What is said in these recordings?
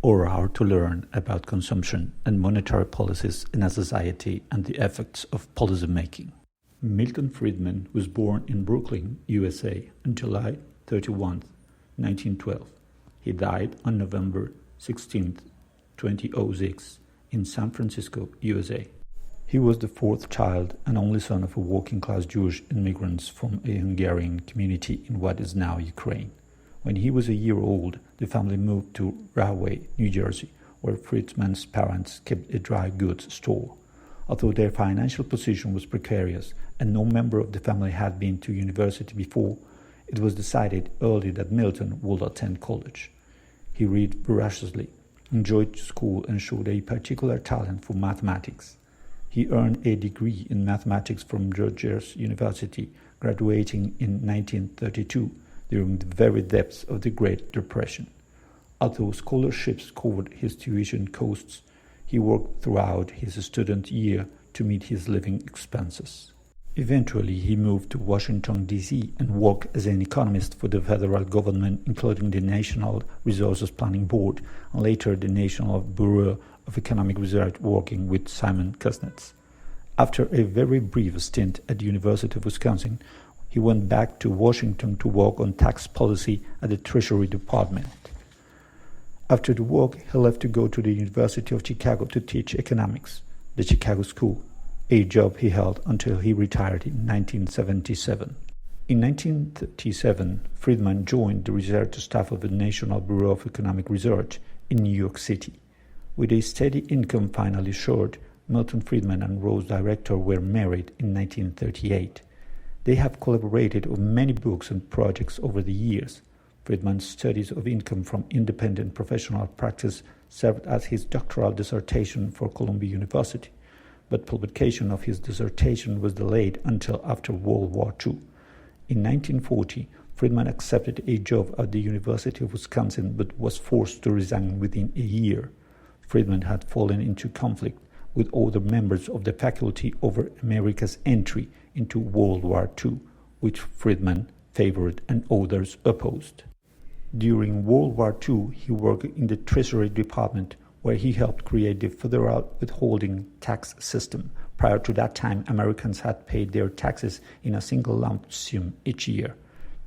or how to learn about consumption and monetary policies in a society and the effects of policymaking. Milton Friedman was born in Brooklyn, USA on July 31, 1912. He died on November 16, 2006 in San Francisco, USA. He was the fourth child and only son of a working-class Jewish immigrants from a Hungarian community in what is now Ukraine. When he was a year old, the family moved to Rahway, New Jersey, where Friedman's parents kept a dry goods store. Although their financial position was precarious and no member of the family had been to university before, it was decided early that Milton would attend college. He read voraciously, enjoyed school, and showed a particular talent for mathematics. He earned a degree in mathematics from Rutgers University, graduating in 1932 during the very depths of the Great Depression. Although scholarships covered his tuition costs, he worked throughout his student year to meet his living expenses. Eventually, he moved to Washington, D.C. and worked as an economist for the federal government, including the National Resources Planning Board and later the National Bureau of Economic Research, working with Simon Kuznets. After a very brief stint at the University of Wisconsin, he went back to Washington to work on tax policy at the Treasury Department. After the work, he left to go to the University of Chicago to teach economics, the Chicago School, a job he held until he retired in 1977. In 1937, Friedman joined the research staff of the National Bureau of Economic Research in New York City. With a steady income finally assured, Milton Friedman and Rose Director were married in 1938. They have collaborated on many books and projects over the years. Friedman's studies of income from independent professional practice served as his doctoral dissertation for Columbia University, but publication of his dissertation was delayed until after World War II. In 1940, Friedman accepted a job at the University of Wisconsin but was forced to resign within a year. Friedman had fallen into conflict with other members of the faculty over America's entry into World War II, which Friedman favored and others opposed. During World War II, he worked in the Treasury Department, where he helped create the federal withholding tax system. Prior to that time, Americans had paid their taxes in a single lump sum each year.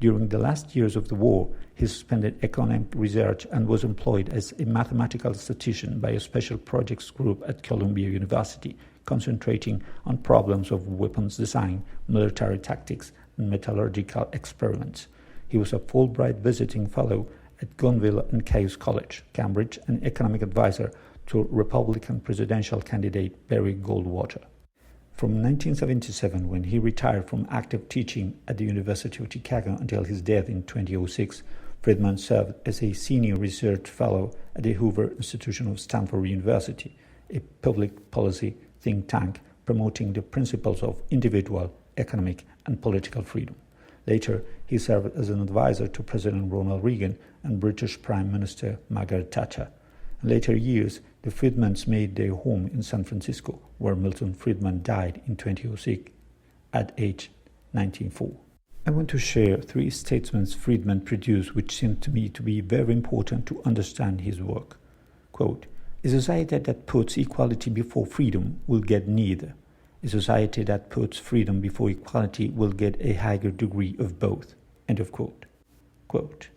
During the last years of the war, he suspended economic research and was employed as a mathematical statistician by a special projects group at Columbia University, concentrating on problems of weapons design, military tactics, and metallurgical experiments. He was a Fulbright visiting fellow at Gonville and Caius College, Cambridge, and economic advisor to Republican presidential candidate Barry Goldwater. From 1977, when he retired from active teaching at the University of Chicago until his death in 2006, Friedman served as a senior research fellow at the Hoover Institution of Stanford University, a public policy think tank promoting the principles of individual, economic, and political freedom. Later, he served as an advisor to President Ronald Reagan and British Prime Minister Margaret Thatcher. In later years, the Friedmans made their home in San Francisco, where Milton Friedman died in 2006 at age 94. I want to share 3 statements Friedman produced which seem to me to be very important to understand his work. Quote, "A society that puts equality before freedom will get neither. A society that puts freedom before equality will get a higher degree of both." End of quote. Quote,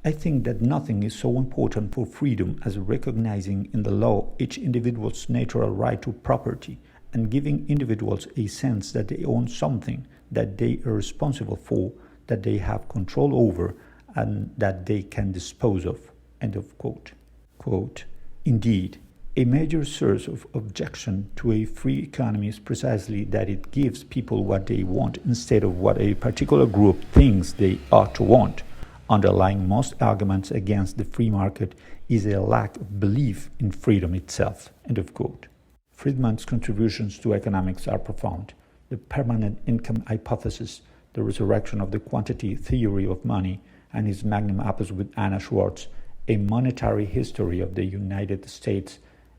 "I think that nothing is so important for freedom as recognizing in the law each individual's natural right to property and giving individuals a sense that they own something that they are responsible for, that they have control over, and that they can dispose of." End of quote. Quote, "Indeed, a major source of objection to a free economy is precisely that it gives people what they want instead of what a particular group thinks they ought to want. Underlying most arguments against the free market is a lack of belief in freedom itself." End of quote. Friedman's contributions to economics are profound. The permanent income hypothesis, the resurrection of the quantity theory of money, and his magnum opus with Anna Schwartz, A Monetary History of the United States,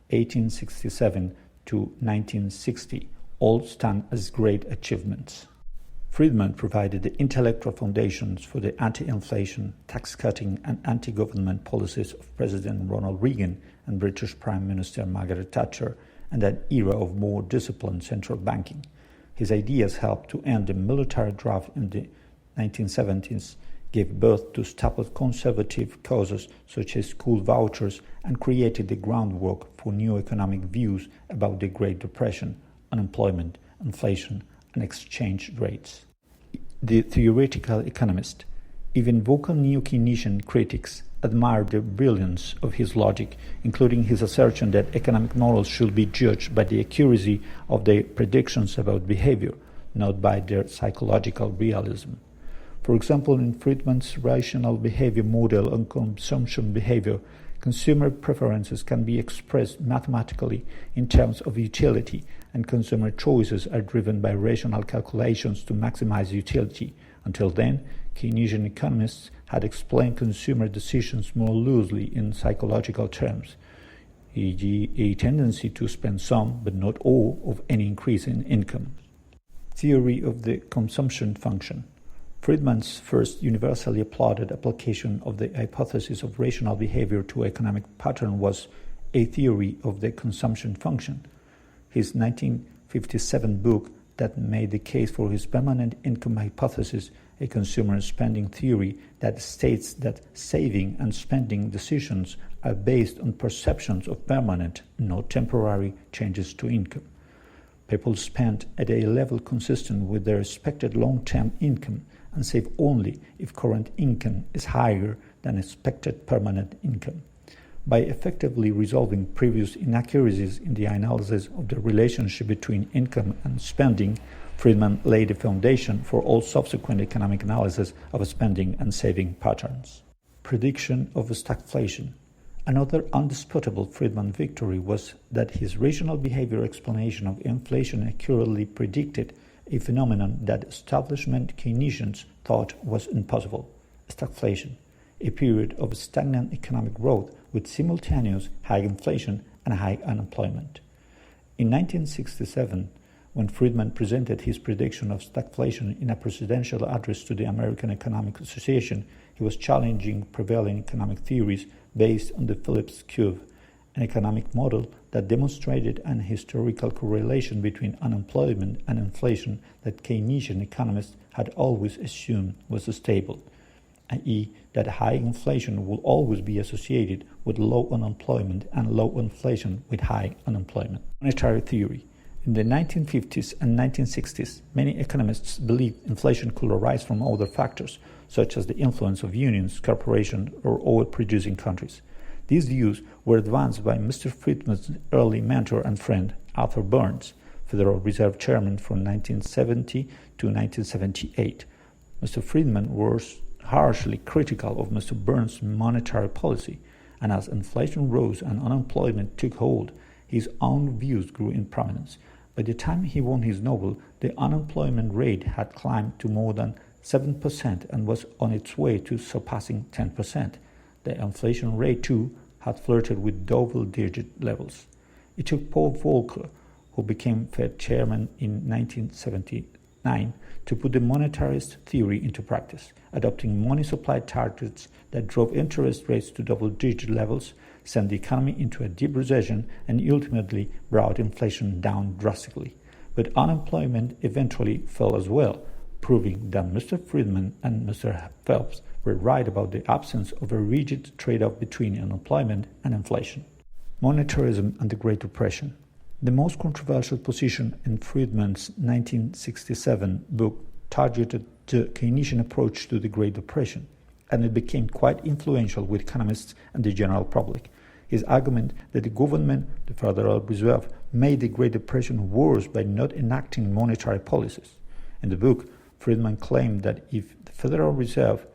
1867 to 1960, all stand as great achievements. Friedman provided the intellectual foundations for the anti-inflation, tax-cutting and anti-government policies of President Ronald Reagan and British Prime Minister Margaret Thatcher and an era of more disciplined central banking. His ideas helped to end the military draft in the 1970s, gave birth to staple conservative causes such as school vouchers, and created the groundwork for new economic views about the Great Depression, unemployment, inflation, and exchange rates. The theoretical economist, even vocal neo-Keynesian critics, admired the brilliance of his logic, including his assertion that economic models should be judged by the accuracy of their predictions about behavior, not by their psychological realism. For example, in Friedman's rational behavior model on consumption behavior, consumer preferences can be expressed mathematically in terms of utility, and consumer choices are driven by rational calculations to maximize utility. Until then, Keynesian economists had explained consumer decisions more loosely in psychological terms, e.g., a tendency to spend some, but not all, of any increase in income. Theory of the consumption function. Friedman's first universally applauded application of the hypothesis of rational behavior to economic pattern was a theory of the consumption function. His 1957 book that made the case for his permanent income hypothesis, a consumer spending theory that states that saving and spending decisions are based on perceptions of permanent, not temporary, changes to income. People spend at a level consistent with their expected long-term income and save only if current income is higher than expected permanent income. By effectively resolving previous inaccuracies in the analysis of the relationship between income and spending, Friedman laid the foundation for all subsequent economic analysis of spending and saving patterns. Prediction of stagflation. Another undisputable Friedman victory was that his rational behavior explanation of inflation accurately predicted a phenomenon that establishment Keynesians thought was impossible: stagflation, a period of stagnant economic growth with simultaneous high inflation and high unemployment. In 1967, when Friedman presented his prediction of stagflation in a presidential address to the American Economic Association, he was challenging prevailing economic theories based on the Phillips curve, an economic model that demonstrated an historical correlation between unemployment and inflation that Keynesian economists had always assumed was stable, i.e., that high inflation will always be associated with low unemployment and low inflation with high unemployment. Monetary theory. In the 1950s and 1960s, many economists believed inflation could arise from other factors, such as the influence of unions, corporations, or oil-producing countries. These views were advanced by Mr. Friedman's early mentor and friend, Arthur Burns, Federal Reserve Chairman from 1970 to 1978. Mr. Friedman was harshly critical of Mr. Burns' monetary policy, and as inflation rose and unemployment took hold, his own views grew in prominence. By the time he won his Nobel, the unemployment rate had climbed to more than 7% and was on its way to surpassing 10%. The inflation rate, too, had flirted with double-digit levels. It took Paul Volcker, who became Fed chairman in 1979, to put the monetarist theory into practice, adopting money supply targets that drove interest rates to double-digit levels, sent the economy into a deep recession, and ultimately brought inflation down drastically. But unemployment eventually fell as well, proving that Mr. Friedman and Mr. Phelps were right about the absence of a rigid trade-off between unemployment and inflation. Monetarism and the Great Depression. The most controversial position in Friedman's 1967 book targeted the Keynesian approach to the Great Depression, and it became quite influential with economists and the general public. His argument that the government, the Federal Reserve, made the Great Depression worse by not enacting monetary policies. In the book, Friedman claimed that if the Federal Reserve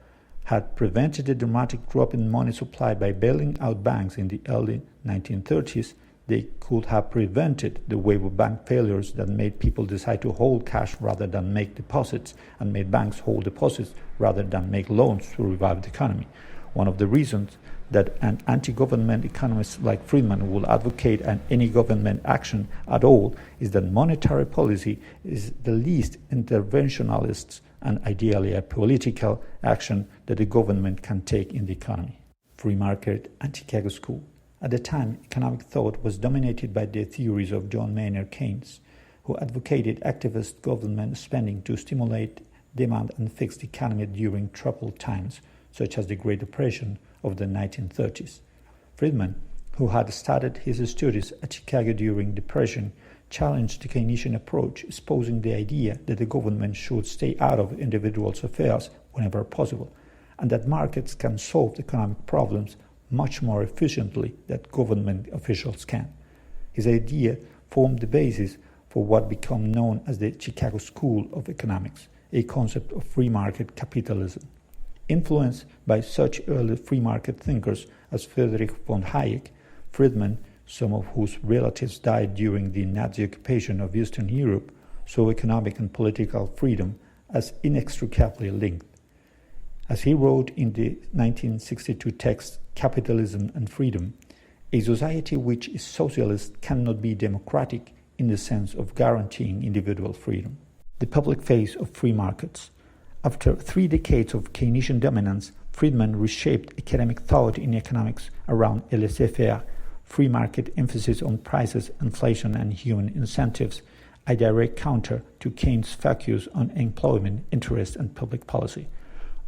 had prevented a dramatic drop in money supply by bailing out banks in the early 1930s, they could have prevented the wave of bank failures that made people decide to hold cash rather than make deposits, and made banks hold deposits rather than make loans to revive the economy. One of the reasons that an anti-government economist like Friedman will advocate any government action at all is that monetary policy is the least interventionalist and ideally a political action that the government can take in the economy. Free market and Chicago School. At the time, economic thought was dominated by the theories of John Maynard Keynes, who advocated activist government spending to stimulate demand and fix the economy during troubled times, such as the Great Depression of the 1930s. Friedman, who had started his studies at Chicago during the Depression, challenged the Keynesian approach, espousing the idea that the government should stay out of individuals' affairs whenever possible, and that markets can solve economic problems much more efficiently than government officials can. His idea formed the basis for what became known as the Chicago School of Economics, a concept of free market capitalism. Influenced by such early free market thinkers as Friedrich von Hayek, Friedman, some of whose relatives died during the Nazi occupation of Eastern Europe, saw economic and political freedom as inextricably linked. As he wrote in the 1962 text Capitalism and Freedom, a society which is socialist cannot be democratic in the sense of guaranteeing individual freedom. The public face of free markets. After 3 decades of Keynesian dominance, Friedman reshaped academic thought in economics around a laissez-faire, free market emphasis on prices, inflation, and human incentives, a direct counter to Keynes' focus on employment, interest, and public policy.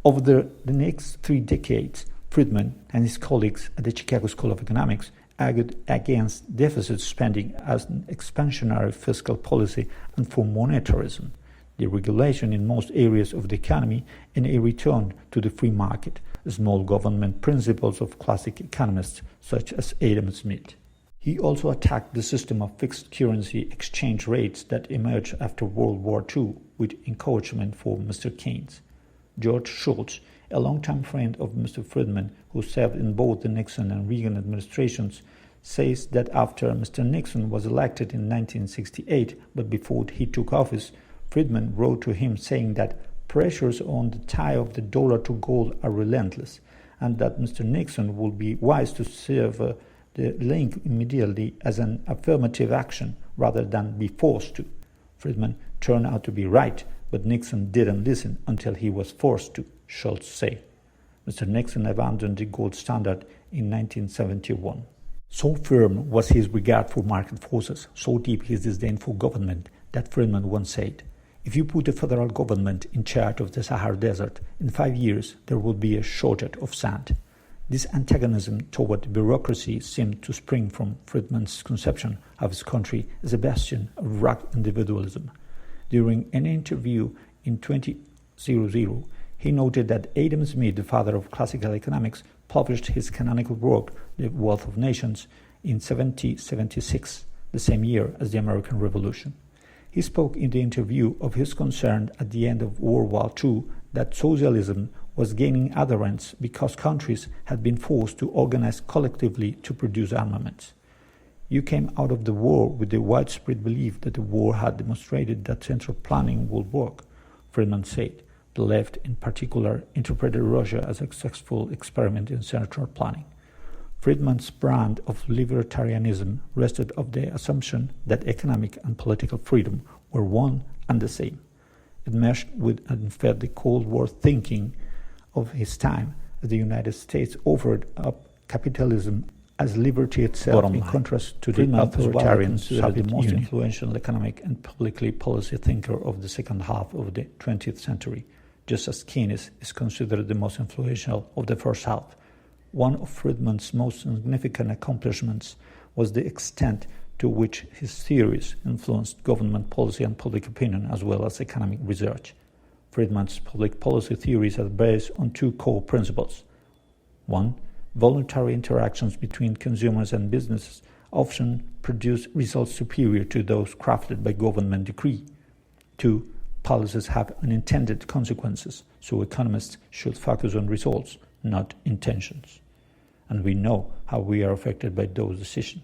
Over the next 3 decades, Friedman and his colleagues at the Chicago School of Economics argued against deficit spending as an expansionary fiscal policy and for monetarism, deregulation in most areas of the economy, and a return to the free market, small government principles of classic economists such as Adam Smith. He also attacked the system of fixed currency exchange rates that emerged after World War II with encouragement for Mr. Keynes. George Shultz, a longtime friend of Mr. Friedman, who served in both the Nixon and Reagan administrations, says that after Mr. Nixon was elected in 1968, but before he took office, Friedman wrote to him saying that pressures on the tie of the dollar to gold are relentless, and that Mr. Nixon would be wise to sever the link immediately as an affirmative action rather than be forced to. Friedman turned out to be right, but Nixon didn't listen until he was forced to, Schultz said. Mr. Nixon abandoned the gold standard in 1971. So firm was his regard for market forces, so deep his disdain for government, that Friedman once said, "If you put the federal government in charge of the Sahara Desert, in 5 years there will be a shortage of sand." This antagonism toward bureaucracy seemed to spring from Friedman's conception of his country as a bastion of rugged individualism. During an interview in 2000, he noted that Adam Smith, the father of classical economics, published his canonical work, The Wealth of Nations, in 1776, the same year as the American Revolution. He spoke in the interview of his concern at the end of World War II that socialism was gaining adherents because countries had been forced to organize collectively to produce armaments. "You came out of the war with the widespread belief that the war had demonstrated that central planning would work," Friedman said. The left, in particular, interpreted Russia as a successful experiment in central planning. Friedman's brand of libertarianism rested on the assumption that economic and political freedom were one and the same. It meshed with and fed the Cold War thinking of his time, as the United States offered up capitalism as liberty itself, in contrast to the authoritarian Soviet the most influential economic and publicly policy thinker of the second half of the 20th century, just as Keynes is considered the most influential of the first half. One of Friedman's most significant accomplishments was the extent to which his theories influenced government policy and public opinion, as well as economic research. Friedman's public policy theories are based on 2 core principles. 1. Voluntary interactions between consumers and businesses often produce results superior to those crafted by government decree. 2. Policies have unintended consequences, so economists should focus on results, not intentions. And we know how we are affected by those decisions.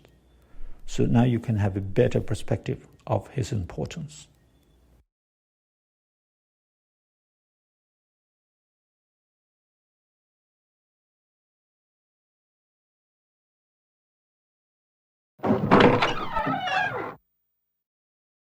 So now you can have a better perspective of his importance.